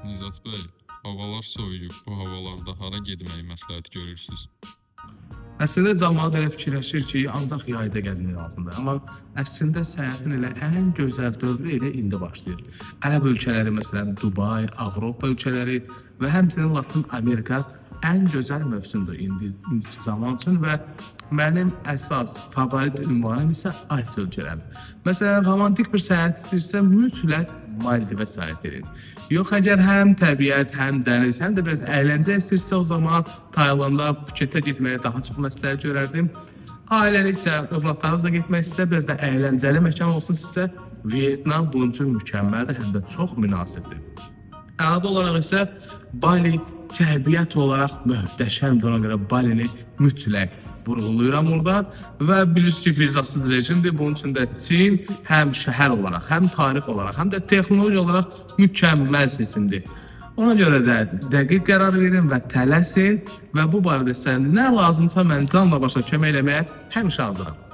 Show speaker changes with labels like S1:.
S1: Nizat bəy, havalar soyuyub. Bu havalarda hara getməyi məsləhət görürsüz?
S2: Əslində cəmiyyət elə fikirləşir ki, ancaq yayda gəzmək lazımdır. Amma əslində səyahətin elə ən gözəl dövrü elə indi başlayır. Ərəb ölkələri, məsələn, Dubay, Avropa ölkələri və həmçinin Latin Amerika ən gözəl mövsümdür indiki zaman üçün və mənim əsas favorit ünvanım isə Asiya ölkələridir. Məsələn, romantik bir səyahət istəyirsə, mütləq Maldivə səyahət edin. Yox, əgər həm təbiət, həm dəniz, həm də biraz əyləncə istəyirsə, o zaman Taylandda, Phuketə getməyə daha çox məsləhət görərdim. Ailəlikcə, övladlarınızla getmək istəyirsə, biraz da əyləncəli məkan olsun sizə, Vyetnam bunun üçün mükəmməldir, həm də çox münasibdir. Əldə olaraq isə Bali təbiət olaraq möhtəşəmdir, ona görə Balini mütləq vurğulayıram oradan və bilirsiniz ki, vizasız rejimdir. Bunun üçün də Çin həm şəhər olaraq, həm tarix olaraq, həm də texnologiya olaraq mükəmməl seçimdir. Ona görə də dəqiq qərar verin və tələsin və bu barədə sizə nə lazımsa mən canla başla kömək eləməyə həmişə hazıram.